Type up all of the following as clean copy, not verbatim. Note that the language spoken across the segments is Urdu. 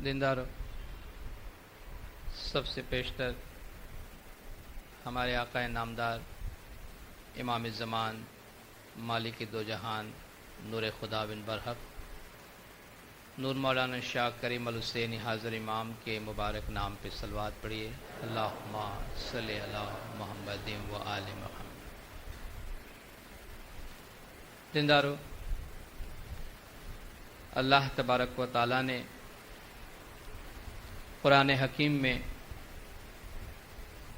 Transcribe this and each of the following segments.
دیندارو، سب سے پیشتر ہمارے آقا نامدار امام زمان مالک دو جہان نور خدا بن برحق نور مولانا شاہ کریم الحسینی حاضر امام کے مبارک نام پہ صلوات پڑھیے۔ اللہم صلی علی محمد و آل محمد۔ دیندارو، اللہ تبارک و تعالیٰ نے قرآن حکیم میں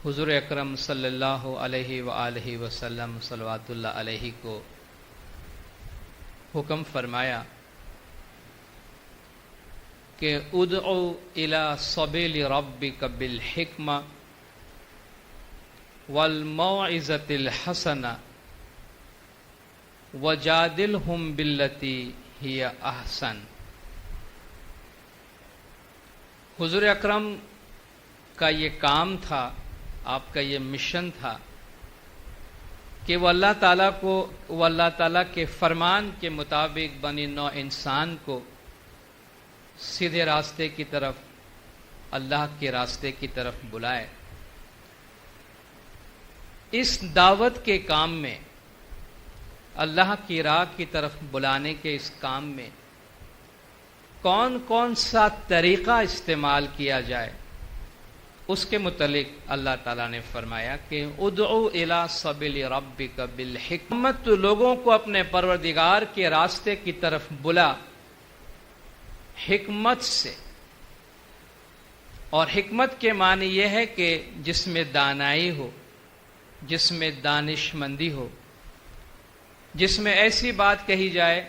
حضور اکرم صلی اللہ علیہ وآلہ وسلم صلوات اللہ علیہ کو حکم فرمایا کہ ادعو الی سبیل ربک بالحکمہ والموعظۃ الحسنہ وجادلہم باللتی ہی احسن۔ حضور اکرم کا یہ کام تھا، آپ کا یہ مشن تھا کہ وہ اللہ تعالیٰ کے فرمان کے مطابق بنی نوع انسان کو سیدھے راستے کی طرف، اللہ کے راستے کی طرف بلائے۔ اس دعوت کے کام میں، اللہ کی راہ کی طرف بلانے کے اس کام میں کون کون سا طریقہ استعمال کیا جائے، اس کے متعلق اللہ تعالیٰ نے فرمایا کہ ادعو الی سبیل ربک بالحکمت، لوگوں کو اپنے پروردگار کے راستے کی طرف بلا حکمت سے۔ اور حکمت کے معنی یہ ہے کہ جس میں دانائی ہو، جس میں دانش مندی ہو، جس میں ایسی بات کہی جائے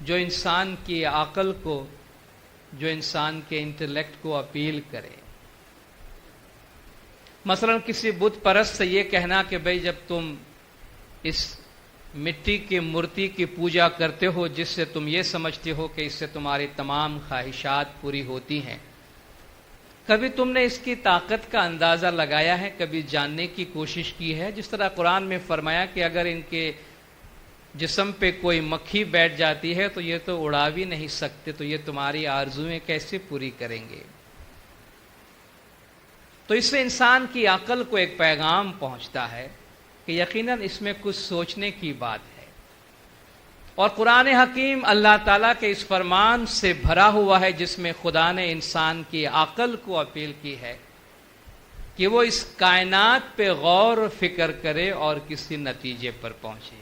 جو انسان کی عقل کو، جو انسان کے انٹلیکٹ کو اپیل کرے۔ مثلا کسی بت پرست سے یہ کہنا کہ بھئی جب تم اس مٹی کی مورتی کی پوجا کرتے ہو جس سے تم یہ سمجھتے ہو کہ اس سے تمہاری تمام خواہشات پوری ہوتی ہیں، کبھی تم نے اس کی طاقت کا اندازہ لگایا ہے؟ کبھی جاننے کی کوشش کی ہے؟ جس طرح قرآن میں فرمایا کہ اگر ان کے جسم پہ کوئی مکھی بیٹھ جاتی ہے تو یہ تو اڑا بھی نہیں سکتے، تو یہ تمہاری آرزویں کیسے پوری کریں گے؟ تو اس سے انسان کی عقل کو ایک پیغام پہنچتا ہے کہ یقیناً اس میں کچھ سوچنے کی بات ہے۔ اور قرآن حکیم اللہ تعالیٰ کے اس فرمان سے بھرا ہوا ہے جس میں خدا نے انسان کی عقل کو اپیل کی ہے کہ وہ اس کائنات پہ غور و فکر کرے اور کسی نتیجے پر پہنچے۔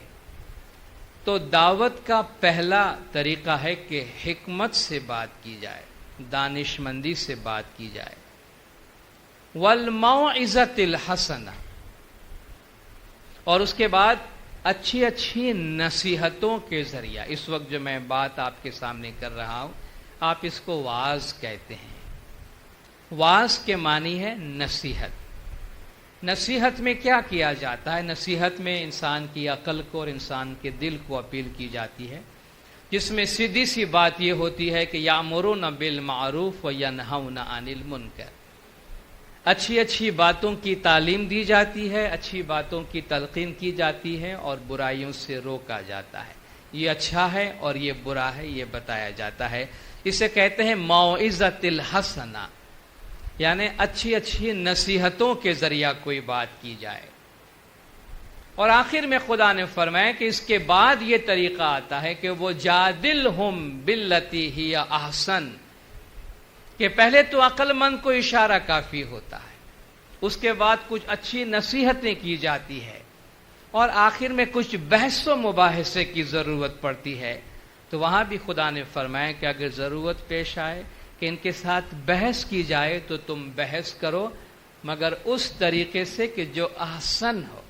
تو دعوت کا پہلا طریقہ ہے کہ حکمت سے بات کی جائے، دانش مندی سے بات کی جائے۔ والموعظۃ الحسنہ، اور اس کے بعد اچھی اچھی نصیحتوں کے ذریعہ۔ اس وقت جو میں بات آپ کے سامنے کر رہا ہوں، آپ اس کو واعظ کہتے ہیں۔ واعظ کے معنی ہے نصیحت۔ نصیحت میں کیا کیا جاتا ہے؟ نصیحت میں انسان کی عقل کو اور انسان کے دل کو اپیل کی جاتی ہے، جس میں سیدھی سی بات یہ ہوتی ہے کہ یامرون بالمعروف وینہون عن المنکر۔ اچھی اچھی باتوں کی تعلیم دی جاتی ہے، اچھی باتوں کی تلقین کی جاتی ہے اور برائیوں سے روکا جاتا ہے۔ یہ اچھا ہے اور یہ برا ہے، یہ بتایا جاتا ہے۔ اسے کہتے ہیں موعظۃ الحسنہ، یعنی اچھی اچھی نصیحتوں کے ذریعہ کوئی بات کی جائے۔ اور آخر میں خدا نے فرمایا کہ اس کے بعد یہ طریقہ آتا ہے کہ وہ جادلہم باللتی ہی احسن، کہ پہلے تو عقل مند کو اشارہ کافی ہوتا ہے، اس کے بعد کچھ اچھی نصیحتیں کی جاتی ہے، اور آخر میں کچھ بحث و مباحثے کی ضرورت پڑتی ہے۔ تو وہاں بھی خدا نے فرمایا کہ اگر ضرورت پیش آئے کہ ان کے ساتھ بحث کی جائے تو تم بحث کرو، مگر اس طریقے سے کہ جو احسن ہو۔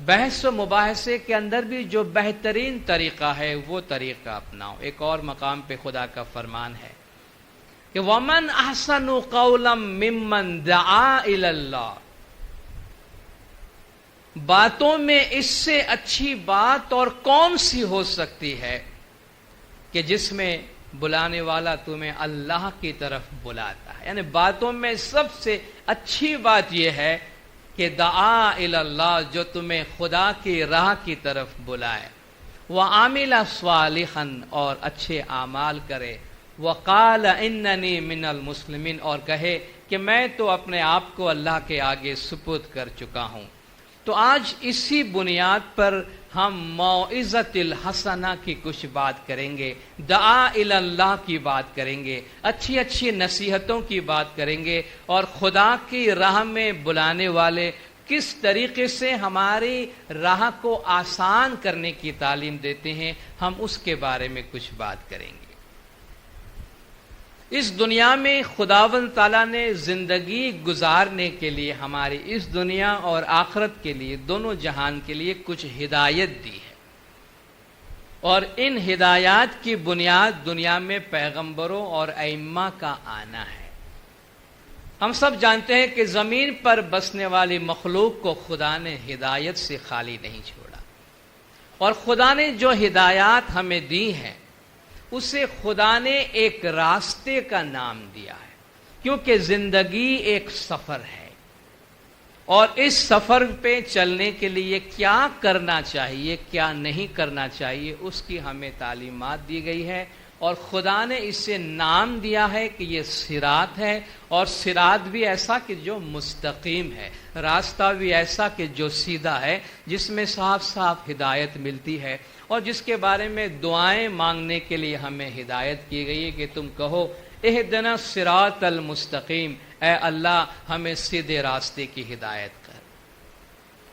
بحث و مباحثے کے اندر بھی جو بہترین طریقہ ہے وہ طریقہ اپناؤ۔ ایک اور مقام پہ خدا کا فرمان ہے کہ وَمَنْ أَحْسَنُ قَوْلًا مِّمَّنْ دَعَا إِلَى اللَّهِ، باتوں میں اس سے اچھی بات اور کون سی ہو سکتی ہے کہ جس میں بلانے والا تمہیں اللہ کی طرف بلاتا ہے۔ یعنی باتوں میں سب سے اچھی بات یہ ہے کہ دعا الی اللہ، جو تمہیں خدا کی راہ کی طرف بلائے، وعامل صالحا، اور اچھے اعمال کرے، وقال اننی من المسلمین، اور کہے کہ میں تو اپنے آپ کو اللہ کے آگے سپرد کر چکا ہوں۔ تو آج اسی بنیاد پر ہم موعظۃ الحسنہ کی کچھ بات کریں گے، دعا الی اللہ کی بات کریں گے، اچھی اچھی نصیحتوں کی بات کریں گے، اور خدا کی راہ میں بلانے والے کس طریقے سے ہماری راہ کو آسان کرنے کی تعلیم دیتے ہیں، ہم اس کے بارے میں کچھ بات کریں گے۔ اس دنیا میں خداوند تعالیٰ نے زندگی گزارنے کے لیے ہماری اس دنیا اور آخرت کے لیے، دونوں جہان کے لیے کچھ ہدایت دی ہے، اور ان ہدایات کی بنیاد دنیا میں پیغمبروں اور ائمہ کا آنا ہے۔ ہم سب جانتے ہیں کہ زمین پر بسنے والی مخلوق کو خدا نے ہدایت سے خالی نہیں چھوڑا، اور خدا نے جو ہدایات ہمیں دی ہیں اسے خدا نے ایک راستے کا نام دیا ہے، کیونکہ زندگی ایک سفر ہے، اور اس سفر پہ چلنے کے لیے کیا کرنا چاہیے کیا نہیں کرنا چاہیے اس کی ہمیں تعلیمات دی گئی ہے، اور خدا نے اسے نام دیا ہے کہ یہ صراط ہے، اور صراط بھی ایسا کہ جو مستقیم ہے، راستہ بھی ایسا کہ جو سیدھا ہے، جس میں صاف صاف ہدایت ملتی ہے، اور جس کے بارے میں دعائیں مانگنے کے لیے ہمیں ہدایت کی گئی ہے کہ تم کہو اہدنا الصراط المستقیم، اے اللہ ہمیں سیدھے راستے کی ہدایت کر۔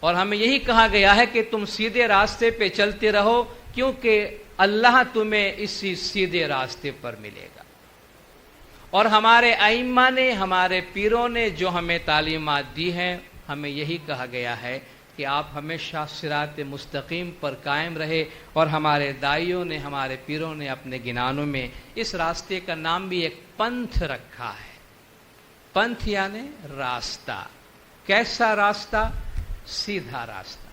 اور ہمیں یہی کہا گیا ہے کہ تم سیدھے راستے پہ چلتے رہو، کیونکہ اللہ تمہیں اسی سیدھے راستے پر ملے گا۔ اور ہمارے ائمہ نے، ہمارے پیروں نے جو ہمیں تعلیمات دی ہیں، ہمیں یہی کہا گیا ہے کہ آپ ہمیشہ صراط مستقیم پر قائم رہے، اور ہمارے دائیوں نے، ہمارے پیروں نے اپنے گنانوں میں اس راستے کا نام بھی ایک پنتھ رکھا ہے۔ پنتھ یعنی راستہ۔ کیسا راستہ؟ سیدھا راستہ،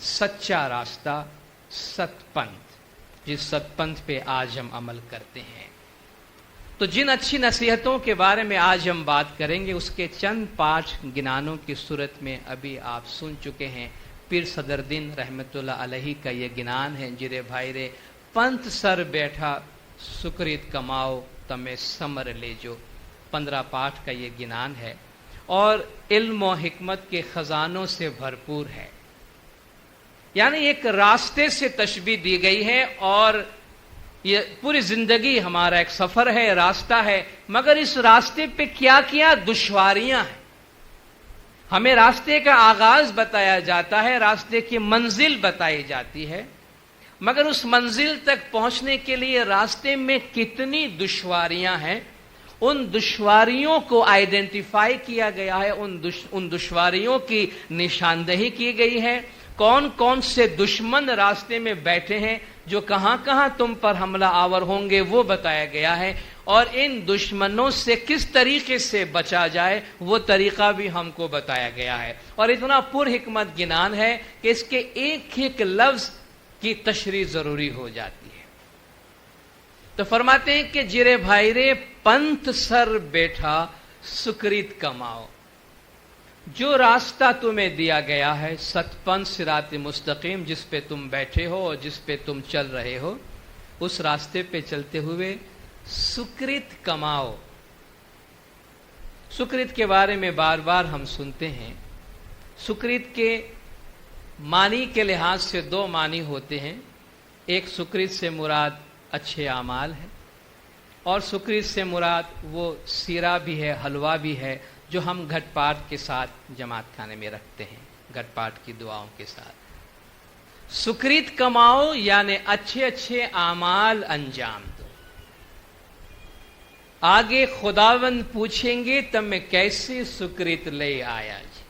سچا راستہ، ست پنتھ، جس ست پنتھ پہ آج ہم عمل کرتے ہیں۔ تو جن اچھی نصیحتوں کے بارے میں آج ہم بات کریں گے اس کے چند 5 گنانوں کی صورت میں ابھی آپ سن چکے ہیں۔ پیر صدر دین رحمت اللہ علیہ کا یہ گنان ہے، جرے بھائی رے پنتھ سر بیٹھا سکریت کماؤ تمہیں سمر لے جو، 15 پاٹ کا یہ گنان ہے، اور علم و حکمت کے خزانوں سے بھرپور ہے۔ یعنی ایک راستے سے تشبیہ دی گئی ہے، اور یہ پوری زندگی ہمارا ایک سفر ہے، راستہ ہے، مگر اس راستے پہ کیا کیا دشواریاں ہیں۔ ہمیں راستے کا آغاز بتایا جاتا ہے، راستے کی منزل بتائی جاتی ہے، مگر اس منزل تک پہنچنے کے لیے راستے میں کتنی دشواریاں ہیں، ان دشواریوں کو آئیڈینٹیفائی کیا گیا ہے، ان دشواریوں کی نشاندہی کی گئی ہے۔ کون کون سے دشمن راستے میں بیٹھے ہیں جو کہاں کہاں تم پر حملہ آور ہوں گے وہ بتایا گیا ہے، اور ان دشمنوں سے کس طریقے سے بچا جائے وہ طریقہ بھی ہم کو بتایا گیا ہے، اور اتنا پر حکمت گنان ہے کہ اس کے ایک ایک لفظ کی تشریح ضروری ہو جاتی ہے۔ تو فرماتے ہیں کہ جرے بھائی رے پنتھ سر بیٹھا سکریت کماؤ، جو راستہ تمہیں دیا گیا ہے، ست پنتھ صراط مستقیم، جس پہ تم بیٹھے ہو اور جس پہ تم چل رہے ہو، اس راستے پہ چلتے ہوئے سکریت کماؤ۔ سکریت کے بارے میں بار بار ہم سنتے ہیں۔ سکریت کے معنی کے لحاظ سے 2 معنی ہوتے ہیں۔ ایک سکریت سے مراد اچھے اعمال ہے، اور سکریت سے مراد وہ سیرا بھی ہے، حلوہ بھی ہے، جو ہم گھٹ پاٹ کے ساتھ جماعت خانے میں رکھتے ہیں، گھٹ پاٹ کی دعاؤں کے ساتھ۔ سکریت کماؤ یعنی اچھے اچھے اعمال انجام دو۔ آگے خداوند پوچھیں گے تم میں کیسی سکریت لے آیا جی۔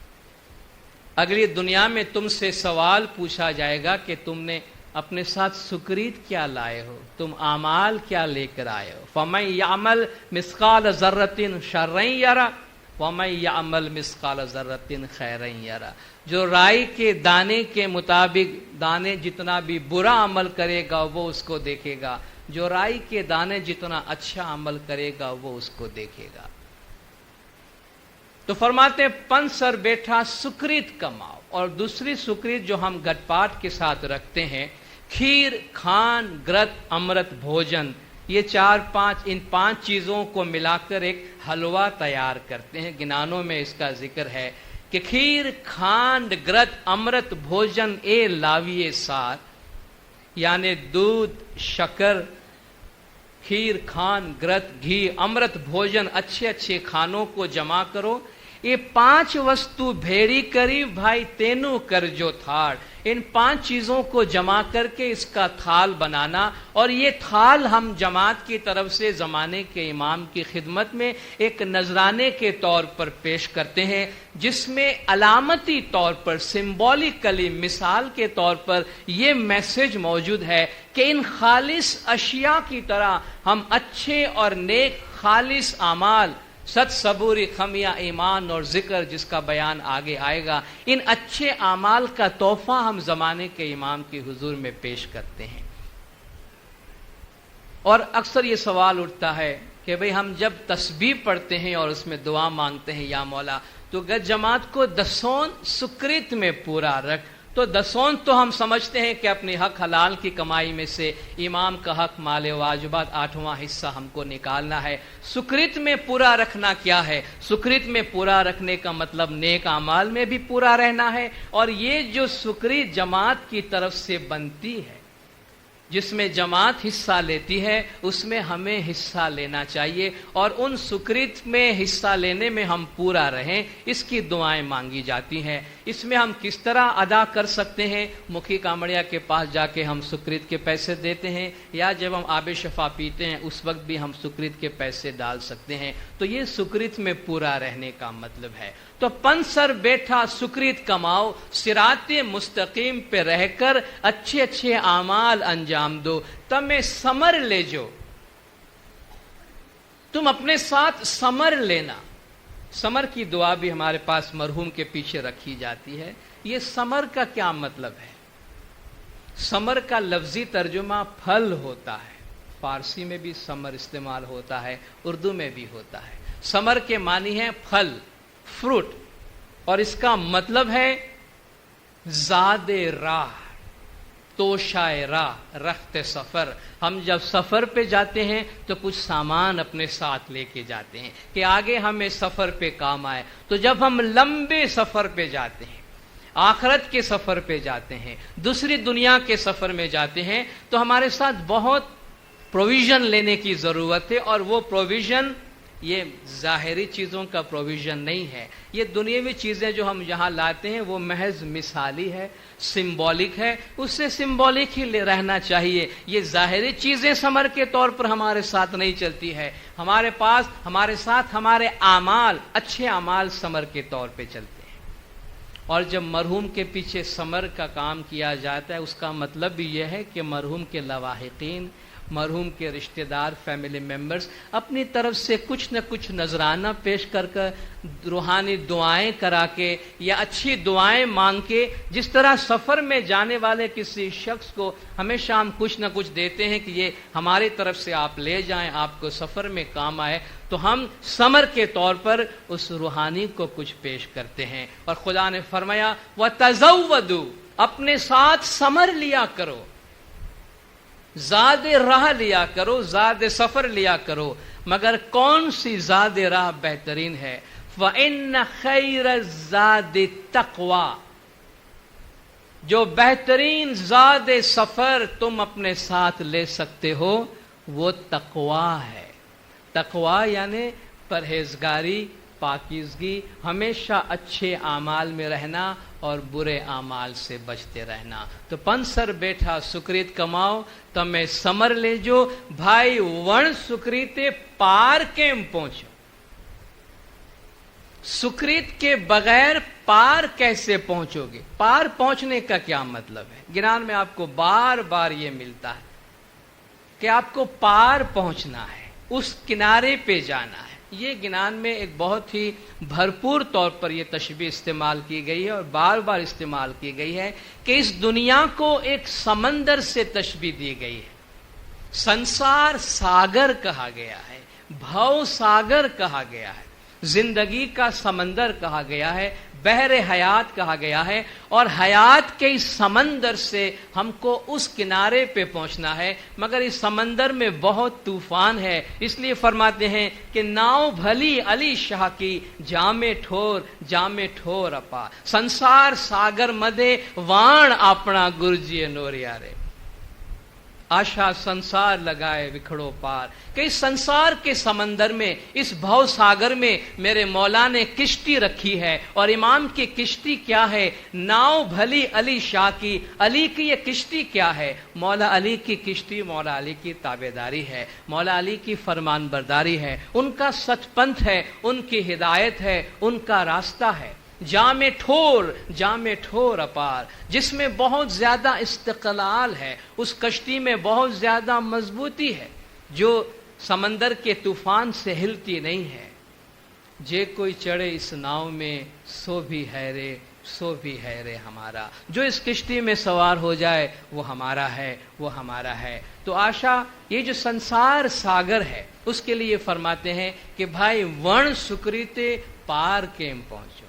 اگلی دنیا میں تم سے سوال پوچھا جائے گا کہ تم نے اپنے ساتھ سکریت کیا لائے ہو، تم اعمال کیا لے کر آئے ہو۔ فَمَن يَعْمَلْ مِثْقَالَ ذَرَّةٍ شَرًّا يَرَهُ وَمَن يَعْمَلْ مِثْقَالَ ذَرَّةٍ خَيْرًا يَرَهُ۔ جو رائی کے دانے کے مطابق دانے جتنا بھی برا عمل کرے گا وہ اس کو دیکھے گا، جو رائی کے دانے جتنا اچھا عمل کرے گا وہ اس کو دیکھے گا۔ تو فرماتے ہیں پنتھ سر بیٹھا سکریت کماؤ، اور دوسری سکریت جو ہم گھٹ پاٹ کے ساتھ رکھتے ہیں، کھیر، کھان، گرت، امرت بھوجن، یہ 4-5 ان 5 چیزوں کو ملا کر ایک حلوہ تیار کرتے ہیں. گنانوں میں اس کا ذکر ہے کہ کھیر کھانڈ گرت امرت بھوجن اے لاویے سار، یعنی دودھ، شکر، کھیر کھان، گرت، گھی، امرت بھوجن، اچھے اچھے کھانوں کو جمع کرو. یہ 5 وستو بھیڑی کری بھائی تینو کر جو تھاڑ. ان 5 چیزوں کو جمع کر کے اس کا تھال بنانا، اور یہ تھال ہم جماعت کی طرف سے زمانے کے امام کی خدمت میں ایک نذرانے کے طور پر پیش کرتے ہیں، جس میں علامتی طور پر سمبولیکلی مثال کے طور پر یہ میسج موجود ہے کہ ان خالص اشیاء کی طرح ہم اچھے اور نیک خالص اعمال، ست صبوری خمیہ ایمان اور ذکر جس کا بیان آگے آئے گا، ان اچھے اعمال کا تحفہ ہم زمانے کے امام کی حضور میں پیش کرتے ہیں. اور اکثر یہ سوال اٹھتا ہے کہ بھئی ہم جب تسبیح پڑھتے ہیں اور اس میں دعا مانگتے ہیں یا مولا، تو گر جماعت کو دسون سکرت میں پورا رکھ. تو دسون تو ہم سمجھتے ہیں کہ اپنی حق حلال کی کمائی میں سے امام کا حق مال واجبات 8واں حصہ ہم کو نکالنا ہے. سکرت میں پورا رکھنا کیا ہے؟ سکرت میں پورا رکھنے کا مطلب نیک اعمال میں بھی پورا رہنا ہے. اور یہ جو سکری جماعت کی طرف سے بنتی ہے، جس میں جماعت حصہ لیتی ہے، اس میں ہمیں حصہ لینا چاہیے، اور ان سکرت میں حصہ لینے میں ہم پورا رہیں، اس کی دعائیں مانگی جاتی ہیں. اس میں ہم کس طرح ادا کر سکتے ہیں؟ مکھی کامڑیا کے پاس جا کے ہم سکرت کے پیسے دیتے ہیں، یا جب ہم آب شفا پیتے ہیں اس وقت بھی ہم سکرت کے پیسے ڈال سکتے ہیں. تو یہ سکرت میں پورا رہنے کا مطلب ہے. تو پنسر بیٹھا سکرت کماؤ، صراط مستقیم پہ رہ کر اچھے اچھے اعمال انجام دو. تمہیں ثمر لے جو، تم اپنے ساتھ ثمر لینا. ثمر کی دعا بھی ہمارے پاس مرحوم کے پیچھے رکھی جاتی ہے. یہ ثمر کا کیا مطلب ہے؟ ثمر کا لفظی ترجمہ پھل ہوتا ہے. فارسی میں بھی ثمر استعمال ہوتا ہے، اردو میں بھی ہوتا ہے. ثمر کے معنی ہے پھل، فروٹ، اور اس کا مطلب ہے زاد راہ، توشائے راہ، رخت سفر. ہم جب سفر پہ جاتے ہیں تو کچھ سامان اپنے ساتھ لے کے جاتے ہیں کہ آگے ہمیں سفر پہ کام آئے. تو جب ہم لمبے سفر پہ جاتے ہیں، آخرت کے سفر پہ جاتے ہیں، دوسری دنیا کے سفر میں جاتے ہیں، تو ہمارے ساتھ بہت پروویژن لینے کی ضرورت ہے. اور وہ پروویژن یہ ظاہری چیزوں کا پروویژن نہیں ہے. یہ دنیاوی چیزیں جو ہم یہاں لاتے ہیں وہ محض مثالی ہے، سمبولک ہے. اس سے سمبولک ہی رہنا چاہیے. یہ ظاہری چیزیں ثمر کے طور پر ہمارے ساتھ نہیں چلتی ہے. ہمارے پاس ہمارے ساتھ ہمارے اعمال، اچھے اعمال ثمر کے طور پہ چلتے ہیں. اور جب مرحوم کے پیچھے ثمر کا کام کیا جاتا ہے، اس کا مطلب بھی یہ ہے کہ مرحوم کے لواحقین، مرحوم کے رشتہ دار، فیملی ممبرز اپنی طرف سے کچھ نہ کچھ نذرانہ پیش کر روحانی دعائیں کرا کے یا اچھی دعائیں مانگ کے، جس طرح سفر میں جانے والے کسی شخص کو ہمیشہ ہم کچھ نہ کچھ دیتے ہیں کہ یہ ہماری طرف سے آپ لے جائیں، آپ کو سفر میں کام آئے، تو ہم ثمر کے طور پر اس روحانی کو کچھ پیش کرتے ہیں. اور خدا نے فرمایا وَتَزَوَّدُوا، اپنے ساتھ ثمر لیا کرو، زاد راہ لیا کرو، زاد سفر لیا کرو. مگر کون سی زاد راہ بہترین ہے؟ وَإِنَّ خَيْرَ الزَّادِ التَّقْوَى، جو بہترین زاد سفر تم اپنے ساتھ لے سکتے ہو وہ تقویٰ ہے. تقویٰ یعنی پرہیزگاری، پاکیزگی، ہمیشہ اچھے اعمال میں رہنا اور برے اعمال سے بچتے رہنا. تو پنسر بیٹھا سکریت کماؤ، تمہیں ثمر لے جو بھائی ون سکریتے پار کیم پہنچو. سکریت کے بغیر پار کیسے پہنچو گے؟ پار پہنچنے کا کیا مطلب ہے؟ گنان میں آپ کو بار بار یہ ملتا ہے کہ آپ کو پار پہنچنا ہے، اس کنارے پہ جانا ہے. یہ گنان میں ایک بہت ہی بھرپور طور پر یہ تشبیہ استعمال کی گئی ہے اور بار بار استعمال کی گئی ہے کہ اس دنیا کو ایک سمندر سے تشبیہ دی گئی ہے. سنسار ساگر کہا گیا ہے، بھو ساگر کہا گیا ہے. زندگی کا سمندر کہا گیا ہے، بحر حیات کہا گیا ہے، اور حیات کے اس سمندر سے ہم کو اس کنارے پہ پہنچنا ہے، مگر اس سمندر میں بہت طوفان ہے، اس لیے فرماتے ہیں کہ ناؤ بھلی علی شاہ کی جامے ٹھور اپا، سنسار ساگر مدے وان اپنا گرجی نوریارے، آشا سنسار لگائے وکھڑو پار، کہ اس سنسار کے سمندر میں، اس بھو ساگر میں میرے مولا نے کشتی رکھی ہے، اور امام کی کشتی کیا ہے؟ ناؤ بھلی علی شاہ کی، علی کی یہ کشتی کیا ہے؟ مولا علی کی کشتی مولا علی کی تابعداری ہے، مولا علی کی فرمان برداری ہے، ان کا سچ پنتھ ہے، ان کی ہدایت ہے، ان کا راستہ ہے، جام ٹھور اپار، جس میں بہت زیادہ استقلال ہے، اس کشتی میں بہت زیادہ مضبوطی ہے، جو سمندر کے طوفان سے ہلتی نہیں ہے۔ جے کوئی چڑھے اس ناؤ میں سو بھی ہے رے ہمارا، جو اس کشتی میں سوار ہو جائے وہ ہمارا ہے۔ تو آشا یہ جو سنسار ساگر ہے اس کے لیے فرماتے ہیں کہ بھائی ون سکریتے پار کیم پہنچو،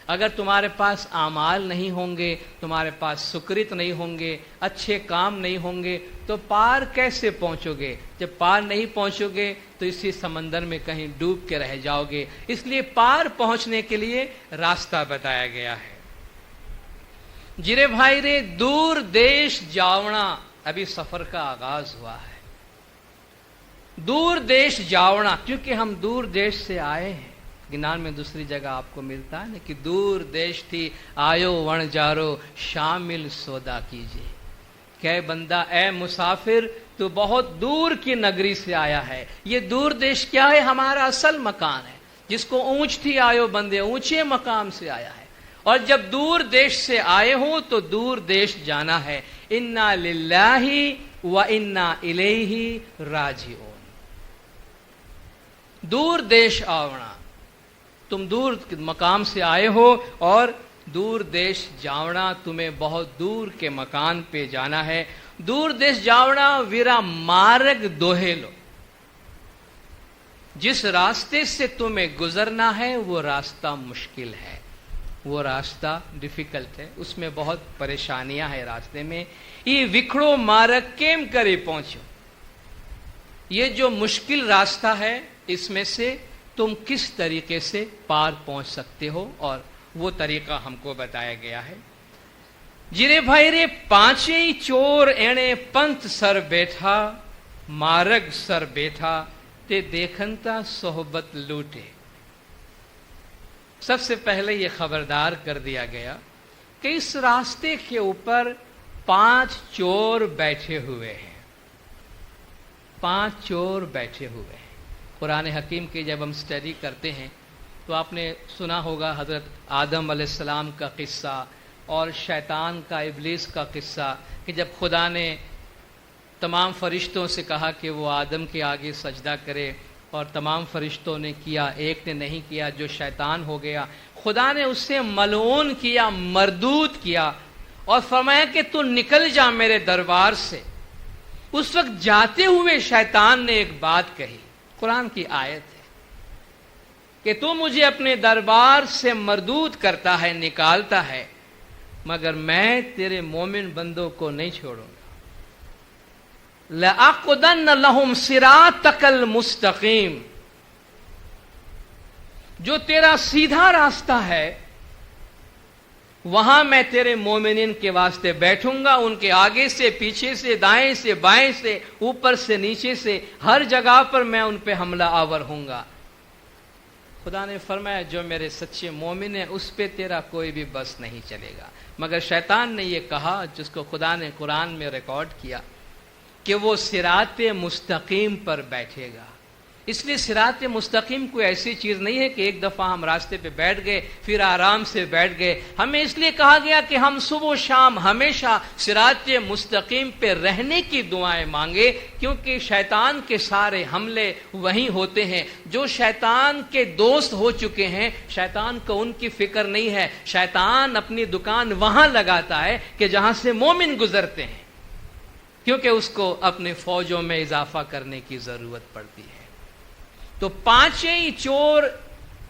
اگر تمہارے پاس اعمال نہیں ہوں گے، تمہارے پاس سکرت نہیں ہوں گے، اچھے کام نہیں ہوں گے، تو پار کیسے پہنچو گے؟ جب پار نہیں پہنچو گے تو اسی سمندر میں کہیں ڈوب کے رہ جاؤ گے، اس لیے پار پہنچنے کے لیے راستہ بتایا گیا ہے۔ جرے بھائی رے دور دیش جاونا، ابھی سفر کا آغاز ہوا ہے، دور دیش جاونا، کیونکہ ہم دور دیش سے آئے ہیں۔ گنان میں دوسری جگہ آپ کو ملتا ہے نا کہ دور دیش تھی آیو ون جارو شامل سودا کیجیے، کہ بندہ اے مسافر تو بہت دور کی نگری سے آیا ہے۔ یہ دور دیش کیا ہے؟ ہمارا اصل مکان ہے، جس کو اونچ تھی آیو بندے، اونچے مقام سے آیا ہے، اور جب دور دیش سے آئے ہوں تو دور دیش جانا ہے۔ انا للہ و انا الیہ راجعون، دور دیش آونا، تم دور مقام سے آئے ہو، اور دور دیش جاونا، تمہیں بہت دور کے مکان پہ جانا ہے۔ دور دیش جاونا ویرا مارگ دوہیلو، جس راستے سے تمہیں گزرنا ہے وہ راستہ مشکل ہے، وہ راستہ ڈیفیکلٹ ہے، اس میں بہت پریشانیاں ہیں راستے میں۔ یہ وکھڑو مارگ کیم کرے پہنچو، یہ جو مشکل راستہ ہے اس میں سے تم کس طریقے سے پار پہنچ سکتے ہو، اور وہ طریقہ ہم کو بتایا گیا ہے۔ جرے بھائی رے پانچیں چور اینے پنت سر بیٹھا، مارگ سر بیٹھا تے دیکھنتا صحبت لوٹے۔ سب سے پہلے یہ خبردار کر دیا گیا کہ اس راستے کے اوپر 5 چور بیٹھے ہوئے ہیں، 5 چور بیٹھے ہوئے ہیں۔ قرآن حکیم کی جب ہم سٹڈی کرتے ہیں تو آپ نے سنا ہوگا حضرت آدم علیہ السلام کا قصہ اور شیطان کا، ابلیس کا قصہ، کہ جب خدا نے تمام فرشتوں سے کہا کہ وہ آدم کے آگے سجدہ کرے، اور تمام فرشتوں نے کیا، ایک نے نہیں کیا، جو شیطان ہو گیا، خدا نے اس سے ملعون کیا، مردود کیا، اور فرمایا کہ تو نکل جا میرے دربار سے۔ اس وقت جاتے ہوئے شیطان نے ایک بات کہی، قرآن کی آیت ہے کہ تو مجھے اپنے دربار سے مردود کرتا ہے، نکالتا ہے، مگر میں تیرے مومن بندوں کو نہیں چھوڑوں گا۔ لَأَقْعُدَنَّ لَهُمْ صِرَاطَكَ الْمُسْتَقِيمَ، جو تیرا سیدھا راستہ ہے وہاں میں تیرے مومنین کے واسطے بیٹھوں گا، ان کے آگے سے، پیچھے سے، دائیں سے، بائیں سے، اوپر سے، نیچے سے، ہر جگہ پر میں ان پہ حملہ آور ہوں گا۔ خدا نے فرمایا جو میرے سچے مومن ہیں اس پہ تیرا کوئی بھی بس نہیں چلے گا، مگر شیطان نے یہ کہا، جس کو خدا نے قرآن میں ریکارڈ کیا، کہ وہ صراط مستقیم پر بیٹھے گا۔ اس لیے صراط مستقیم کوئی ایسی چیز نہیں ہے کہ ایک دفعہ ہم راستے پہ بیٹھ گئے پھر آرام سے بیٹھ گئے۔ ہمیں اس لیے کہا گیا کہ ہم صبح و شام ہمیشہ صراط مستقیم پہ رہنے کی دعائیں مانگے، کیونکہ شیطان کے سارے حملے وہیں ہوتے ہیں۔ جو شیطان کے دوست ہو چکے ہیں، شیطان کو ان کی فکر نہیں ہے، شیطان اپنی دکان وہاں لگاتا ہے کہ جہاں سے مومن گزرتے ہیں، کیونکہ اس کو اپنے فوجوں میں اضافہ کرنے کی ضرورت پڑتی ہے۔ تو 5 چور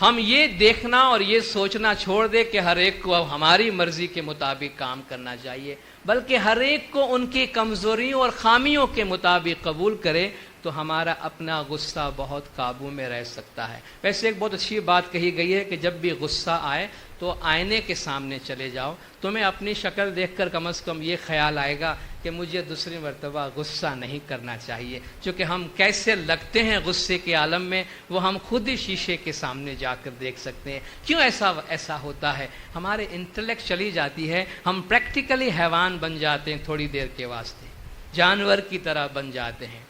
ہم یہ دیکھنا اور یہ سوچنا چھوڑ دیں کہ ہر ایک کو اب ہماری مرضی کے مطابق کام کرنا چاہیے، بلکہ ہر ایک کو ان کی کمزوریوں اور خامیوں کے مطابق قبول کرے، تو ہمارا اپنا غصہ بہت قابو میں رہ سکتا ہے۔ ویسے ایک بہت اچھی بات کہی گئی ہے کہ جب بھی غصہ آئے تو آئینے کے سامنے چلے جاؤ، تمہیں اپنی شکل دیکھ کر کم از کم یہ خیال آئے گا کہ مجھے دوسری مرتبہ غصہ نہیں کرنا چاہیے، چونکہ ہم کیسے لگتے ہیں غصے کے عالم میں وہ ہم خود ہی شیشے کے سامنے جا کر دیکھ سکتے ہیں۔ کیوں ایسا ہوتا ہے؟ ہمارے انٹلیکٹ چلی جاتی ہے، ہم پریکٹیکلی حیوان بن جاتے ہیں، تھوڑی دیر کے واسطے جانور کی طرح بن جاتے ہیں۔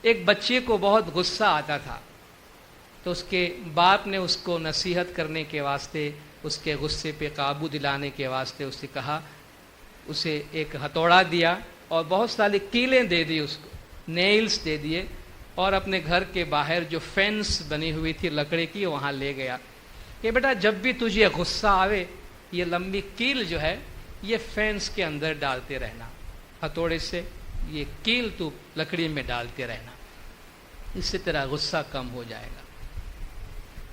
ایک بچے کو بہت غصہ آتا تھا تو اس کے باپ نے اس کو نصیحت کرنے کے واسطے، اس کے غصے پہ قابو دلانے کے واسطے اسے کہا، اسے ایک ہتھوڑا دیا اور بہت ساری کیلیں دے دی، اس کو نیلز دے دیے، اور اپنے گھر کے باہر جو فینس بنی ہوئی تھی لکڑی کی وہاں لے گیا کہ بیٹا جب بھی تجھے غصہ آوے یہ لمبی کیل جو ہے یہ فینس کے اندر ڈالتے رہنا، ہتھوڑے سے یہ کیل تو لکڑی میں ڈالتے رہنا، اس سے تیرا غصہ کم ہو جائے گا۔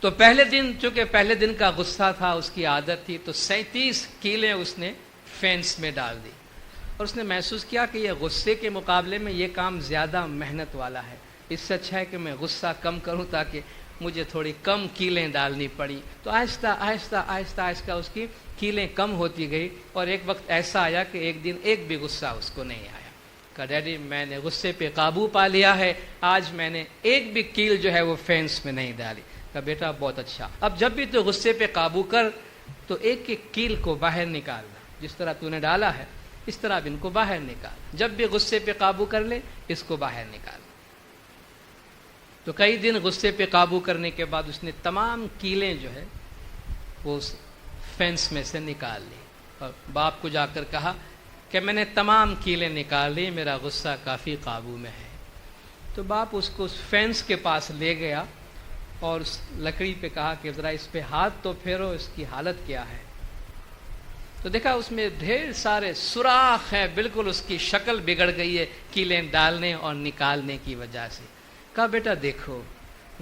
تو پہلے دن، چونکہ پہلے دن کا غصہ تھا، اس کی عادت تھی، تو 37 کیلیں اس نے فینس میں ڈال دی، اور اس نے محسوس کیا کہ یہ غصے کے مقابلے میں یہ کام زیادہ محنت والا ہے، اس سے اچھا ہے کہ میں غصہ کم کروں تاکہ مجھے تھوڑی کم کیلیں ڈالنی پڑی۔ تو آہستہ آہستہ آہستہ آہستہ اس کی کیلیں کم ہوتی گئی، اور ایک وقت ایسا آیا کہ ایک دن ایک بھی غصہ اس کو نہیں آیا۔ کہا ڈیڈی میں نے غصے پہ قابو پا لیا ہے، آج میں نے ایک بھی کیل جو ہے وہ فینس میں نہیں ڈالی۔ کہا بیٹا بہت اچھا، اب جب بھی تو غصے پہ قابو کر تو ایک ایک کیل کو باہر نکالنا، جس طرح تو نے ڈالا ہے اس طرح اب ان کو باہر نکال، جب بھی غصے پہ قابو کر لے اس کو باہر نکال۔ تو کئی دن غصے پہ قابو کرنے کے بعد اس نے تمام کیلیں جو ہے وہ اس فینس میں سے نکال لی، اور باپ کو جا کر کہا کہ میں نے تمام کیلیں نکال لی، میرا غصہ کافی قابو میں ہے۔ تو باپ اس کو اس فینس کے پاس لے گیا اور اس لکڑی پہ کہا کہ ذرا اس پہ ہاتھ تو پھیرو، اس کی حالت کیا ہے۔ تو دیکھا اس میں ڈھیر سارے سوراخ ہیں، بالکل اس کی شکل بگڑ گئی ہے کیلیں ڈالنے اور نکالنے کی وجہ سے۔ کہا بیٹا دیکھو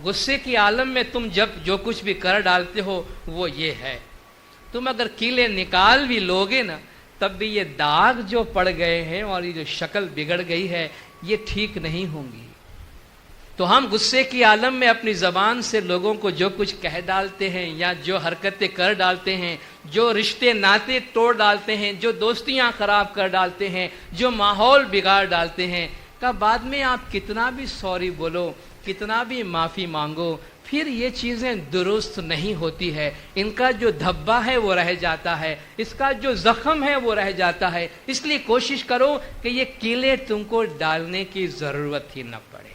غصے کی عالم میں تم جب جو کچھ بھی کر ڈالتے ہو وہ یہ ہے، تم اگر کیلیں نکال بھی لوگے نا تب بھی یہ داغ جو پڑ گئے ہیں اور یہ جو شکل بگڑ گئی ہے یہ ٹھیک نہیں ہوں گی۔ تو ہم غصے کی عالم میں اپنی زبان سے لوگوں کو جو کچھ کہہ ڈالتے ہیں یا جو حرکتیں کر ڈالتے ہیں، جو رشتے ناطے توڑ ڈالتے ہیں، جو دوستیاں خراب کر ڈالتے ہیں، جو ماحول بگاڑ ڈالتے ہیں، کہ بعد میں آپ کتنا بھی سوری بولو، کتنا بھی معافی مانگو، پھر یہ چیزیں درست نہیں ہوتی ہے، ان کا جو دھبا ہے وہ رہ جاتا ہے، اس کا جو زخم ہے وہ رہ جاتا ہے۔ اس لیے کوشش کرو کہ یہ کیلیں تم کو ڈالنے کی ضرورت ہی نہ پڑے۔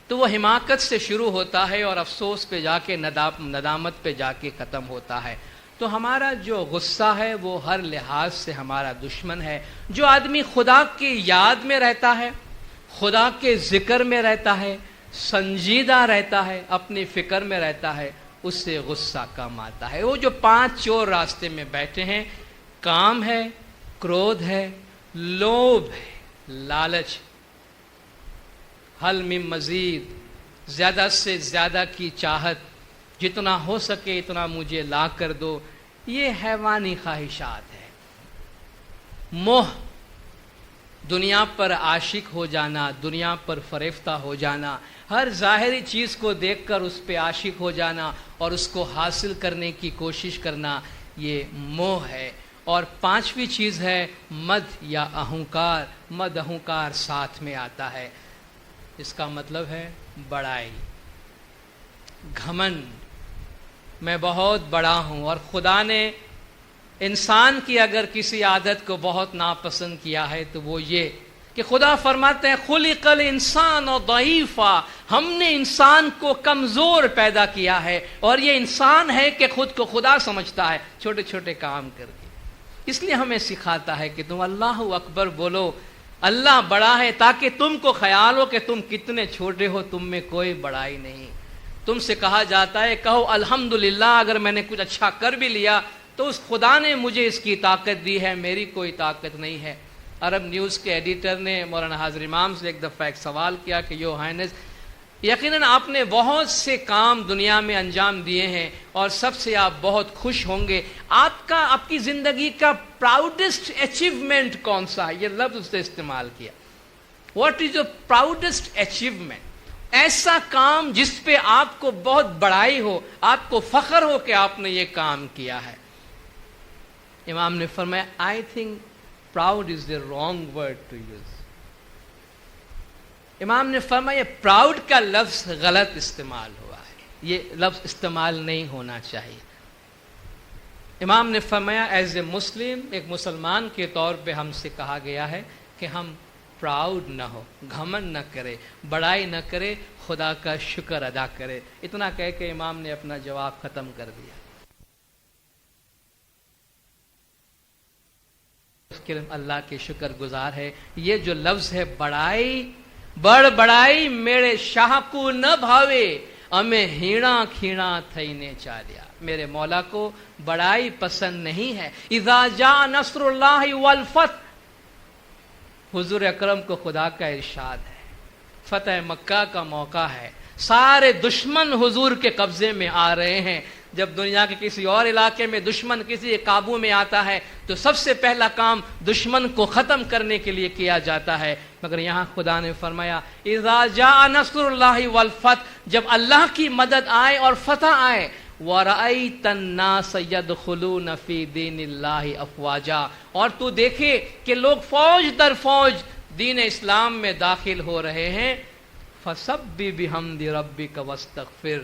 تو وہ حماقت سے شروع ہوتا ہے اور افسوس پہ جا کے ندامت پہ جا کے ختم ہوتا ہے۔ تو ہمارا جو غصہ ہے وہ ہر لحاظ سے ہمارا دشمن ہے۔ جو آدمی خدا کی یاد میں رہتا ہے، خدا کے ذکر میں رہتا ہے، سنجیدہ رہتا ہے، اپنی فکر میں رہتا ہے، اس سے غصہ کم آتا ہے۔ وہ جو 5 چور راستے میں بیٹھے ہیں، کام ہے، کرودھ ہے، لوبھ ہے، لالچ، حل من مزید، زیادہ سے زیادہ کی چاہت، جتنا ہو سکے اتنا مجھے لا کر دو، یہ حیوانی خواہشات ہے۔ موہ، دنیا پر عاشق ہو جانا، دنیا پر فریفتہ ہو جانا، ہر ظاہری چیز کو دیکھ کر اس پہ عاشق ہو جانا اور اس کو حاصل کرنے کی کوشش کرنا، یہ موہ ہے۔ اور 5ویں چیز ہے مد یا اہنکار۔ مد اہنکار ساتھ میں آتا ہے، اس کا مطلب ہے بڑائی، گھمنڈ، میں بہت بڑا ہوں۔ اور خدا نے انسان کی اگر کسی عادت کو بہت ناپسند کیا ہے تو وہ یہ کہ خدا فرماتے ہیں خلق الانسان ضعیفا، ہم نے انسان کو کمزور پیدا کیا ہے، اور یہ انسان ہے کہ خود کو خدا سمجھتا ہے چھوٹے چھوٹے کام کر کے۔ اس لیے ہمیں سکھاتا ہے کہ تم اللہ اکبر بولو، اللہ بڑا ہے، تاکہ تم کو خیال ہو کہ تم کتنے چھوٹے ہو، تم میں کوئی بڑائی نہیں۔ تم سے کہا جاتا ہے کہو الحمدللہ، اگر میں نے کچھ اچھا کر بھی لیا تو اس خدا نے مجھے اس کی طاقت دی ہے، میری کوئی طاقت نہیں ہے۔ عرب نیوز کے ایڈیٹر نے مولانا حاضر امام سے ایک دفعہ ایک سوال کیا کہ یو ہائنس یقیناً آپ نے بہت سے کام دنیا میں انجام دیے ہیں اور سب سے آپ بہت خوش ہوں گے. آپ کی زندگی کا پراؤڈسٹ اچیومنٹ کون سا ہے؟ یہ لفظ اس نے استعمال کیا. What is your proudest achievement? ایسا کام جس پہ آپ کو بہت بڑائی ہو، آپ کو فخر ہو کہ آپ نے یہ کام کیا ہے. امام نے فرمایا I think proud is the wrong word to use. امام نے فرمایا پراؤڈ کا لفظ غلط استعمال ہوا ہے، یہ لفظ استعمال نہیں ہونا چاہیے. امام نے فرمایا ایز اے مسلم، ایک مسلمان کے طور پہ ہم سے کہا گیا ہے کہ ہم پراؤڈ نہ ہو، گھمنڈ نہ کرے، بڑائی نہ کرے، خدا کا شکر ادا کرے. اتنا کہہ کے امام نے اپنا جواب ختم کر دیا. اس کے اللہ کے شکر گزار ہے. یہ جو لفظ ہے بڑائی میرے شاہ کو نہ بھاوے، ہمیں ہیڑا کھیڑا تھینے چالیا. میرے مولا کو بڑائی پسند نہیں ہے. اذا جاء نصر اللہ والفتح، حضور اکرم کو خدا کا ارشاد ہے، فتح مکہ کا موقع ہے، سارے دشمن حضور کے قبضے میں آ رہے ہیں. جب دنیا کے کسی اور علاقے میں دشمن کسی قابو میں آتا ہے تو سب سے پہلا کام دشمن کو ختم کرنے کے لیے کیا جاتا ہے. مگر یہاں خدا نے فرمایا اذا جاء نصر اللہ والفتح، جب اللہ کی مدد آئے اور فتح آئے، وَرَأَيْتَ النَّاسَ يَدْخُلُونَ فِي دِينِ اللَّهِ أَفْوَاجًا، اور تو دیکھے کہ لوگ فوج در فوج دین اسلام میں داخل ہو رہے ہیں. فَسَبِّحْ بِحَمْدِ رَبِّكَ وَاسْتَغْفِرْ،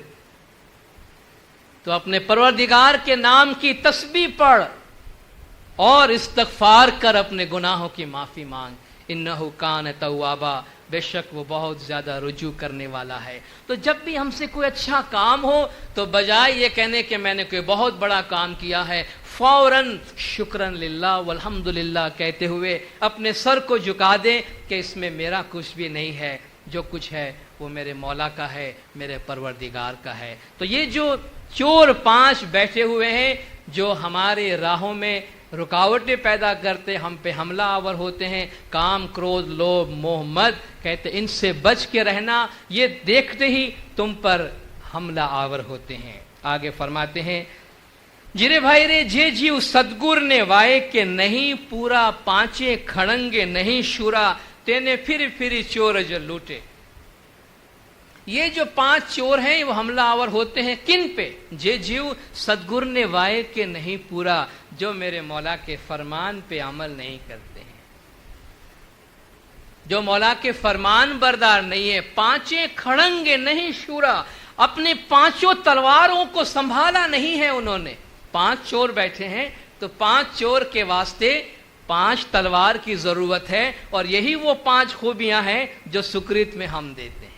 تو اپنے پروردگار کے نام کی تسبیح پڑھ اور استغفار کر اپنے گناہوں کی معافی مانگ. انہو کان توابا، بے شک وہ بہت زیادہ رجوع کرنے والا ہے. تو جب بھی ہم سے کوئی اچھا کام ہو تو بجائے یہ کہنے کہ میں نے کوئی بہت بڑا کام کیا ہے، فوراً شکرن للہ والحمدللہ کہتے ہوئے اپنے سر کو جھکا دیں کہ اس میں میرا کچھ بھی نہیں ہے، جو کچھ ہے وہ میرے مولا کا ہے، میرے پروردگار کا ہے. تو یہ جو چور 5 بیٹھے ہوئے ہیں جو ہمارے راہوں میں رکاوٹیں پیدا کرتے، ہم پہ حملہ آور ہوتے ہیں، کام، کرودھ، لوبھ، موہ، مد، کہتے ان سے بچ کے رہنا، یہ دیکھتے ہی تم پر حملہ آور ہوتے ہیں. آگے فرماتے ہیں جرے بھائی رے جے جیو صدگر نے وائے کہ نہیں پورا، پانچے کھڑنگے نہیں شورا، تینے پھر پھری چور جو لوٹے. یہ جو 5 چور ہیں وہ حملہ آور ہوتے ہیں کن پہ؟ جے جیو صدگر نے وائے کہ نہیں پورا، جو میرے مولا کے فرمان پہ عمل نہیں کرتے ہیں، جو مولا کے فرمان بردار نہیں ہے. پانچے کھڑنگے نہیں شورا، اپنے 5 تلواروں کو سنبھالا نہیں ہے انہوں نے. 5 چور بیٹھے ہیں تو 5 چور کے واسطے 5 تلوار کی ضرورت ہے، اور یہی وہ 5 خوبیاں ہیں جو سکرت میں ہم دیتے ہیں.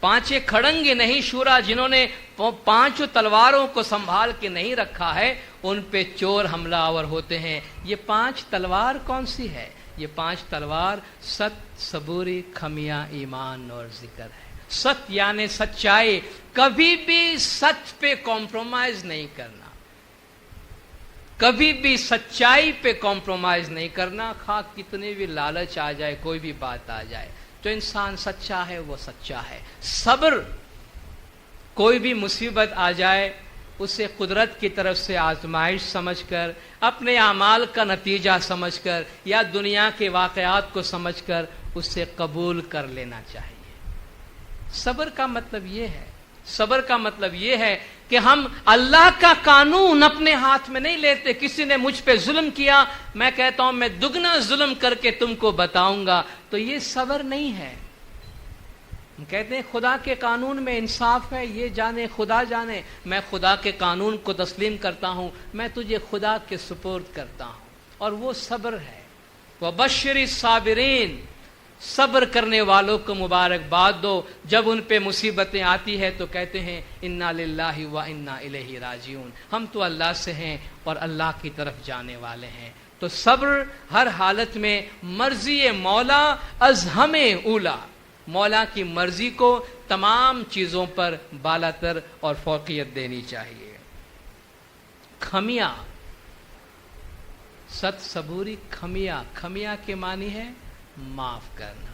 5 کھڑنگے نہیں شورا، جنہوں نے 5 تلواروں کو سنبھال کے نہیں رکھا ہے ان پہ چور حملہ آور ہوتے ہیں. یہ 5 تلوار کون سی ہے؟ یہ 5 تلوار ست، صبوری، کھمیا، ایمان اور ذکر ہے. ست یعنی سچائی، کبھی بھی سچ پہ کمپرومائز نہیں کرنا، کبھی بھی سچائی پہ کمپرومائز نہیں کرنا، خواہ کتنے بھی لالچ آ جائے، کوئی بھی بات آ جائے. جو انسان سچا ہے وہ سچا ہے. صبر، کوئی بھی مصیبت آ جائے اسے قدرت کی طرف سے آزمائش سمجھ کر، اپنے اعمال کا نتیجہ سمجھ کر یا دنیا کے واقعات کو سمجھ کر اسے قبول کر لینا چاہیے. صبر کا مطلب یہ ہے، صبر کا مطلب یہ ہے کہ ہم اللہ کا قانون اپنے ہاتھ میں نہیں لیتے. کسی نے مجھ پہ ظلم کیا، میں کہتا ہوں میں دگنا ظلم کر کے تم کو بتاؤں گا، تو یہ صبر نہیں ہے. ہم کہتے ہیں خدا کے قانون میں انصاف ہے، یہ جانے خدا جانے. میں خدا کے قانون کو تسلیم کرتا ہوں، میں تجھے خدا کے سپرد کرتا ہوں، اور وہ صبر ہے. وَبَشِّرِ الصَّابِرِينَ، صبر کرنے والوں کو مبارکباد دو. جب ان پہ مصیبتیں آتی ہے تو کہتے ہیں انا للہ و انا الیہ راجعون، ہم تو اللہ سے ہیں اور اللہ کی طرف جانے والے ہیں. تو صبر ہر حالت میں مرضی مولا از ہمیں اولا، مولا کی مرضی کو تمام چیزوں پر بالاتر اور فوقیت دینی چاہیے. کھمیا، ست، صبوری، کھمیا، کھمیا کے معنی ہے معاف کرنا.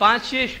5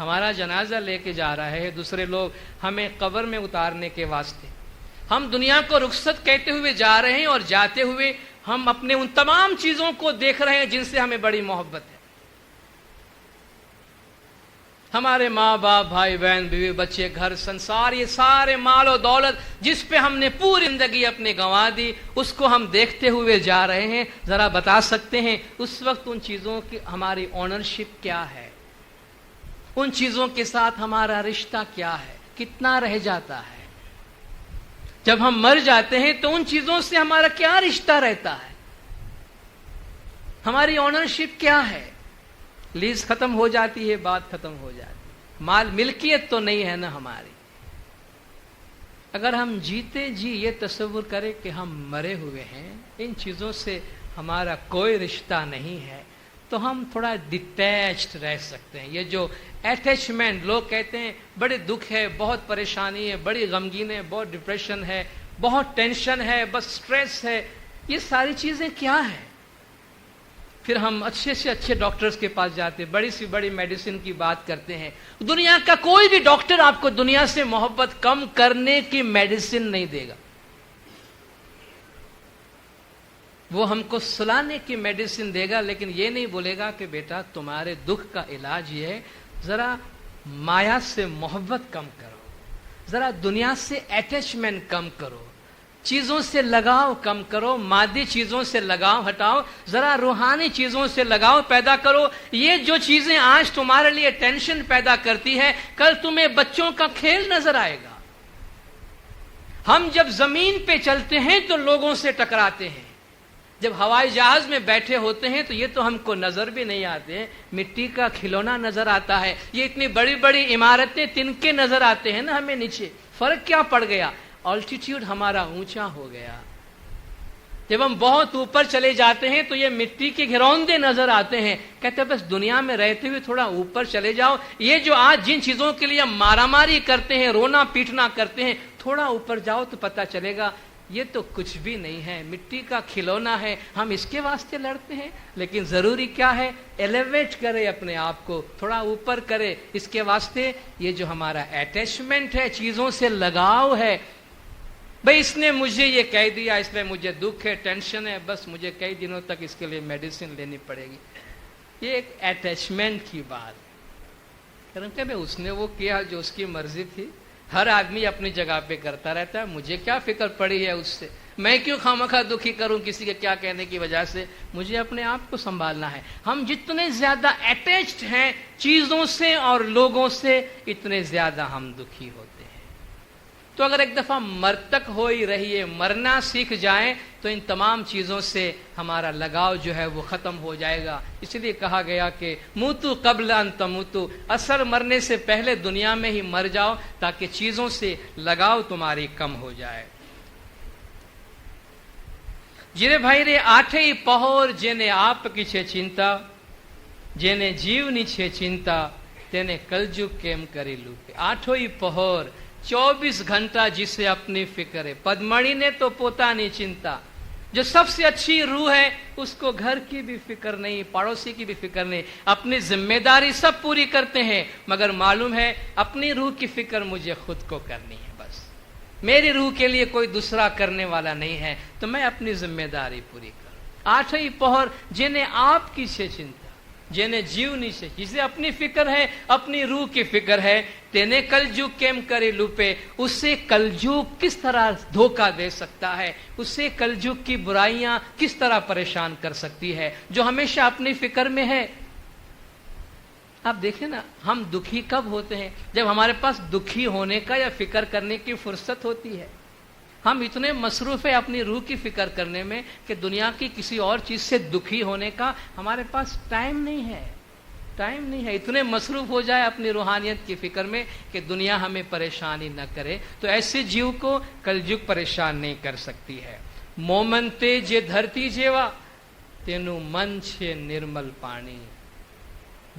ہمارا جنازہ لے کے جا رہا ہے دوسرے لوگ ہمیں قبر میں اتارنے کے واسطے. ہم دنیا کو رخصت کہتے ہوئے جا رہے ہیں اور جاتے ہوئے ہم اپنے ان تمام چیزوں کو دیکھ رہے ہیں جن سے ہمیں بڑی محبت ہے. ہمارے ماں باپ، بھائی بہن، بیوی بچے، گھر سنسار، یہ سارے مال و دولت جس پہ ہم نے پوری زندگی اپنی گنوا دی، اس کو ہم دیکھتے ہوئے جا رہے ہیں. ذرا بتا سکتے ہیں اس وقت ان چیزوں کی ہماری اونرشپ کیا ہے؟ ان چیزوں کے ساتھ ہمارا رشتہ کیا ہے؟ کتنا رہ جاتا ہے؟ جب ہم مر جاتے ہیں تو ان چیزوں سے ہمارا کیا رشتہ رہتا ہے؟ ہماری اونرشپ کیا ہے؟ لیز ختم ہو جاتی ہے، بات ختم ہو جاتی ہے. مال ملکیت تو نہیں ہے نا ہماری. اگر ہم جیتے جی یہ تصور کریں کہ ہم مرے ہوئے ہیں، ان چیزوں سے ہمارا کوئی رشتہ نہیں ہے، تو ہم تھوڑا ڈیٹیچڈ رہ سکتے ہیں. یہ جو اٹیچمنٹ لوگ کہتے ہیں بڑے دکھ ہے، بہت پریشانی ہے، بڑی غمگین ہے، بہت ڈپریشن ہے، بہت ٹینشن ہے، بس سٹریس ہے، یہ ساری چیزیں کیا ہیں؟ پھر ہم اچھے سے اچھے ڈاکٹرز کے پاس جاتے ہیں، بڑی سی بڑی میڈیسن کی بات کرتے ہیں. دنیا کا کوئی بھی ڈاکٹر آپ کو دنیا سے محبت کم کرنے کی میڈیسن نہیں دے گا. وہ ہم کو سلانے کی میڈیسن دے گا، لیکن یہ نہیں بولے گا کہ بیٹا تمہارے دکھ کا علاج یہ ہے، ذرا مایا سے محبت کم کرو، ذرا دنیا سے اٹیچمنٹ کم کرو، چیزوں سے لگاؤ کم کرو، مادی چیزوں سے لگاؤ ہٹاؤ، ذرا روحانی چیزوں سے لگاؤ پیدا کرو. یہ جو چیزیں آج تمہارے لیے ٹینشن پیدا کرتی ہے، کل تمہیں بچوں کا کھیل نظر آئے گا. ہم جب زمین پہ چلتے ہیں تو لوگوں سے ٹکراتے ہیں، جب ہوائی جہاز میں بیٹھے ہوتے ہیں تو یہ تو ہم کو نظر بھی نہیں آتے ہیں، مٹی کا کھلونا نظر آتا ہے. یہ اتنی بڑی بڑی عمارتیں تنکے نظر آتے ہیں نا ہمیں نیچے. فرق کیا پڑ گیا؟ آلٹیٹیوڈ ہمارا اونچا ہو گیا. جب ہم بہت اوپر چلے جاتے ہیں تو یہ مٹی کے گھروندے نظر آتے ہیں. کہتے ہیں بس دنیا میں رہتے ہوئے تھوڑا اوپر چلے جاؤ. یہ جو آج جن چیزوں کے لیے ہم مارا ماری کرتے ہیں، رونا پیٹنا کرتے ہیں، تھوڑا اوپر جاؤ تو پتہ چلے گا یہ تو کچھ بھی نہیں ہے، مٹی کا کھلونا ہے. ہم اس کے واسطے لڑتے ہیں، لیکن ضروری کیا ہے؟ ایلیویٹ کرے اپنے آپ کو، تھوڑا اوپر کرے. اس کے واسطے یہ جو ہمارا اٹیچمنٹ ہے، چیزوں سے لگاؤ ہے، بھئی اس نے مجھے یہ کہہ دیا، اس میں مجھے دکھ ہے، ٹینشن ہے، بس مجھے کئی دنوں تک اس کے لیے میڈیسن لینی پڑے گی. یہ ایک اٹیچمنٹ کی بات ہے. کہ اس نے وہ کیا جو اس کی مرضی تھی. ہر آدمی اپنی جگہ پہ کرتا رہتا ہے، مجھے کیا فکر پڑی ہے اس سے، میں کیوں خامخواہ دکھی کروں کسی کے کیا کہنے کی وجہ سے. مجھے اپنے آپ کو سنبھالنا ہے. ہم جتنے زیادہ اٹیچڈ ہیں چیزوں سے اور لوگوں سے، اتنے زیادہ ہم دکھی ہوتے ہیں. تو اگر ایک دفعہ مرتک ہو ہی رہیے، مرنا سیکھ جائیں تو ان تمام چیزوں سے ہمارا لگاؤ جو ہے وہ ختم ہو جائے گا. اس لیے کہا گیا کہ موتو قبل ان تموتو، اثر مرنے سے پہلے دنیا میں ہی مر جاؤ تاکہ چیزوں سے لگاؤ تمہاری کم ہو جائے. جرے بھائی رے آٹھے ہی پہور جینے آپ کی چھے چنتا، جینے جیونی چھے چنتا تینے کلجگ کیم کری لوپے. آٹھوں ہی پہور 24 گھنٹہ جسے اپنی فکر ہے. پدمڑی نے تو پوتانی چنتا، جو سب سے اچھی روح ہے اس کو گھر کی بھی فکر نہیں، پڑوسی کی بھی فکر نہیں. اپنی ذمہ داری سب پوری کرتے ہیں، مگر معلوم ہے اپنی روح کی فکر مجھے خود کو کرنی ہے. بس میری روح کے لیے کوئی دوسرا کرنے والا نہیں ہے، تو میں اپنی ذمہ داری پوری کروں. آٹھ ہی پہر جنہیں آپ کی سے چنتا، جنہیں جیونی سے، جسے اپنی فکر ہے، اپنی روح کی فکر ہے. تینے کلجگ کیم کرے لوپے، اس سے کلجگ کس طرح دھوکہ دے سکتا ہے، اس سے کلجگ کی برائیاں کس طرح پریشان کر سکتی ہے، جو ہمیشہ اپنی فکر میں ہے. آپ دیکھیں نا، ہم دکھی کب ہوتے ہیں؟ جب ہمارے پاس دکھی ہونے کا یا فکر کرنے کی فرصت ہوتی ہے. ہم اتنے مصروف ہیں اپنی روح کی فکر کرنے میں کہ دنیا کی کسی اور چیز سے دکھی ہونے کا ہمارے پاس ٹائم نہیں ہے. اتنے مصروف ہو جائے اپنی روحانیت کی فکر میں کہ دنیا ہمیں پریشانی نہ کرے. تو ایسے جیو کو کلجگ پریشان نہیں کر سکتی ہے. مومن تے جے دھرتی جیوا تینو من چھے نرمل پانی.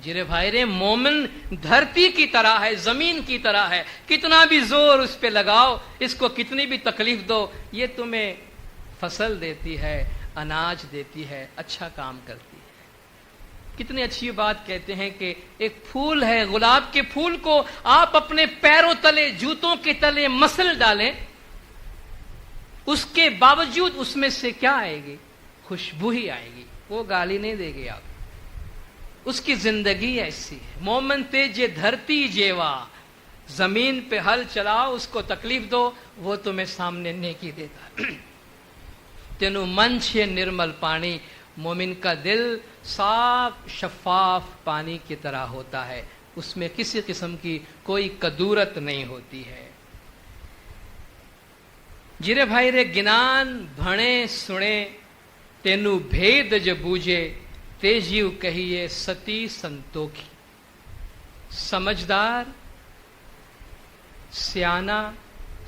جرے بھائی رے مومن دھرتی کی طرح ہے، زمین کی طرح ہے. کتنا بھی زور اس پہ لگاؤ، اس کو کتنی بھی تکلیف دو، یہ تمہیں فصل دیتی ہے، اناج دیتی ہے، اچھا کام کرتی ہے. کتنی اچھی بات کہتے ہیں کہ ایک پھول ہے، گلاب کے پھول کو آپ اپنے پیروں تلے، جوتوں کے تلے مسل ڈالیں، اس کے باوجود اس میں سے کیا آئے گی؟ خوشبو ہی آئے گی، وہ گالی نہیں دے گی آپ۔ اس کی زندگی ایسی ہے۔ مومن تیجے دھرتی جیوا، زمین پہ ہل چلاؤ، اس کو تکلیف دو، وہ تمہیں سامنے نیکی دیتا۔ تینو من چھے نرمل پانی، مومن کا دل صاف شفاف پانی کی طرح ہوتا ہے، اس میں کسی قسم کی کوئی کدورت نہیں ہوتی ہے۔ جرے بھائی رے گنان بھنے سنے، تینو بھید جو بوجھے، تیجیو کہیے ستی سنتوکھی۔ سمجھدار، سیانا،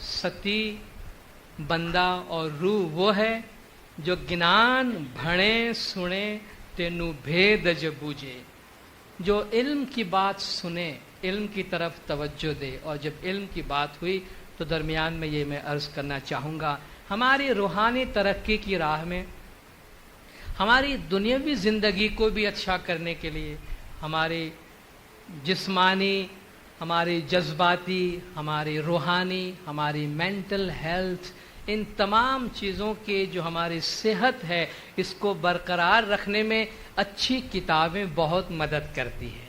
ستی بندہ اور روح وہ ہے جو گنان بھنے سنے، تینو بھید جو بوجھے، جو علم کی بات سنے، علم کی طرف توجہ دے۔ اور جب علم کی بات ہوئی تو درمیان میں یہ میں عرض کرنا چاہوں گا، ہماری روحانی ترقی کی راہ میں، ہماری دنیاوی زندگی کو بھی اچھا کرنے کے لیے، ہماری جسمانی، ہماری جذباتی، ہماری روحانی، ہماری مینٹل ہیلتھ، ان تمام چیزوں کے جو ہماری صحت ہے، اس کو برقرار رکھنے میں اچھی کتابیں بہت مدد کرتی ہیں۔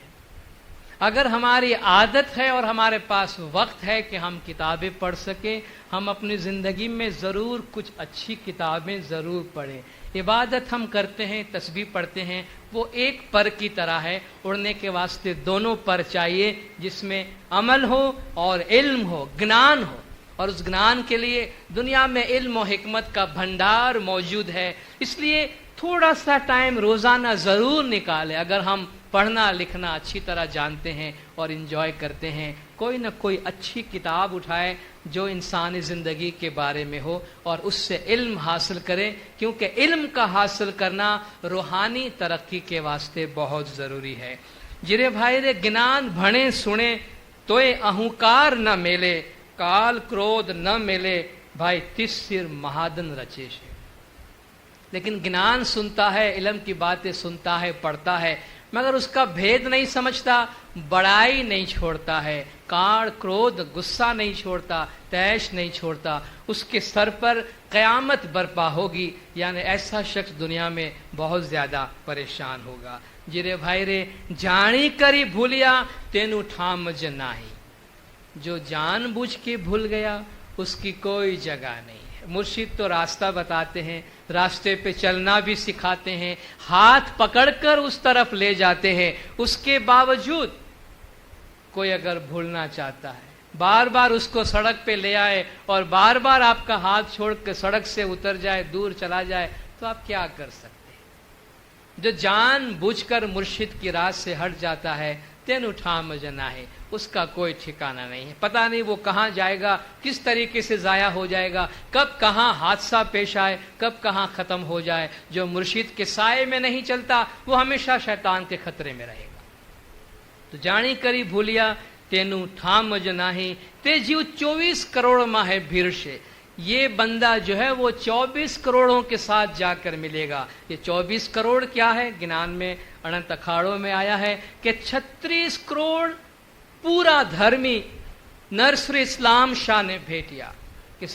اگر ہماری عادت ہے اور ہمارے پاس وقت ہے کہ ہم کتابیں پڑھ سکیں، ہم اپنی زندگی میں ضرور کچھ اچھی کتابیں ضرور پڑھیں۔ عبادت ہم کرتے ہیں، تسبیح پڑھتے ہیں، وہ ایک پر کی طرح ہے، اڑنے کے واسطے دونوں پر چاہیے، جس میں عمل ہو اور علم ہو، گنان ہو۔ اور اس گنان کے لیے دنیا میں علم و حکمت کا بھنڈار موجود ہے، اس لیے تھوڑا سا ٹائم روزانہ ضرور نکالے۔ اگر ہم پڑھنا لکھنا اچھی طرح جانتے ہیں اور انجوائے کرتے ہیں، کوئی نہ کوئی اچھی کتاب اٹھائے جو انسانی زندگی کے بارے میں ہو اور اس سے علم حاصل کرے، کیونکہ علم کا حاصل کرنا روحانی ترقی کے واسطے بہت ضروری ہے۔ جرے بھائی رے گنان بھنے سنے، توئے اہنکار نہ میلے، کال کرودھ نہ ملے، بھائی تس سر مہادن رچیش ہے۔ لیکن گنان سنتا ہے، علم کی باتیں سنتا ہے، پڑھتا ہے، مگر اس کا بھید نہیں سمجھتا، بڑائی نہیں چھوڑتا ہے، کاڑ کرودھ غصہ نہیں چھوڑتا، تیش نہیں چھوڑتا، اس کے سر پر قیامت برپا ہوگی، یعنی ایسا شخص دنیا میں بہت زیادہ پریشان ہوگا۔ جرے بھائی رے جانی کری بھولیا، تینو ٹھامج ناہی۔ جو جان بوجھ کے بھول گیا، اس کی کوئی جگہ نہیں ہے۔ مرشد تو راستہ بتاتے ہیں، راستے پہ چلنا بھی سکھاتے ہیں، ہاتھ پکڑ کر اس طرف لے جاتے ہیں، اس کے باوجود کوئی اگر بھولنا چاہتا ہے، بار بار اس کو سڑک پہ لے آئے اور بار بار آپ کا ہاتھ چھوڑ کے سڑک سے اتر جائے، دور چلا جائے، تو آپ کیا کر سکتے ہیں؟ جو جان بوجھ کر مرشد کی راہ سے ہٹ جاتا ہے، تینو ٹھام جنا ہے، اس کا کوئی ٹھکانہ نہیں ہے۔ پتہ نہیں وہ کہاں جائے گا، کس طریقے سے ضائع ہو جائے گا، کب کہاں حادثہ پیش آئے، کب کہاں ختم ہو جائے۔ جو مرشد کے سائے میں نہیں چلتا، وہ ہمیشہ شیطان کے خطرے میں رہے گا۔ تو جانی کری بھولیا، تینو ٹھام جناہی، تے جیو 24 کروڑ ماہ بھیرشے۔ یہ بندہ جو ہے وہ 24 کروڑوں کے ساتھ جا کر ملے گا۔ یہ 24 کروڑ کیا ہے؟ گنان میں اننت اکھاڑوں میں آیا ہے کہ 36 کروڑ پورا دھرمی نرسر اسلام شاہ نے بھیٹیا، کہ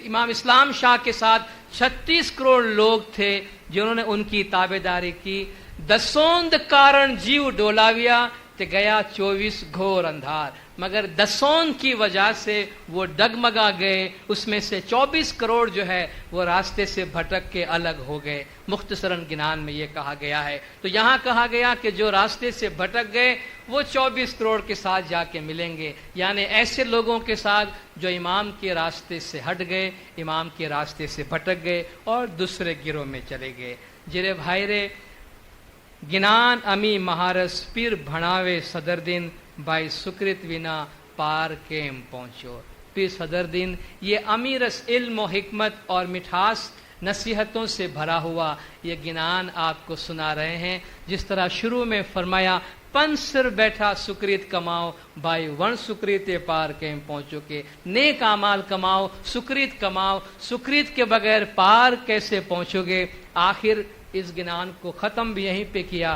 امام اسلام شاہ کے ساتھ 36 کروڑ لوگ تھے جنہوں نے ان کی تابعداری کی۔ دسوند کارن جیو ڈولاویا، تے گیا 24 گھور اندھار، مگر دسون کی وجہ سے وہ ڈگمگا گئے، اس میں سے 24 کروڑ جو ہے وہ راستے سے بھٹک کے الگ ہو گئے۔ مختصراً گنان میں یہ کہا گیا ہے۔ تو یہاں کہا گیا کہ جو راستے سے بھٹک گئے وہ 24 کروڑ کے ساتھ جا کے ملیں گے، یعنی ایسے لوگوں کے ساتھ جو امام کے راستے سے ہٹ گئے، امام کے راستے سے بھٹک گئے اور دوسرے گروہ میں چلے گئے۔ جرے بھائی رے گنان امی مہارس پیر بھناوے صدر دن، بائی سکرت ونا پار کیم پہنچو۔ پیر صدر دن یہ امیرس علم و حکمت اور مٹھاس نصیحتوں سے بھرا ہوا یہ گنان آپ کو سنا رہے ہیں۔ جس طرح شروع میں فرمایا پن سر بیٹھا سکریت کماؤ، بائی ون سکریت پار کیم پہنچو، کے نیک اعمال کماؤ، سکریت کماؤ، سکریت کے بغیر پار کیسے پہنچو گے۔ آخر اس گنان کو ختم بھی یہیں پہ کیا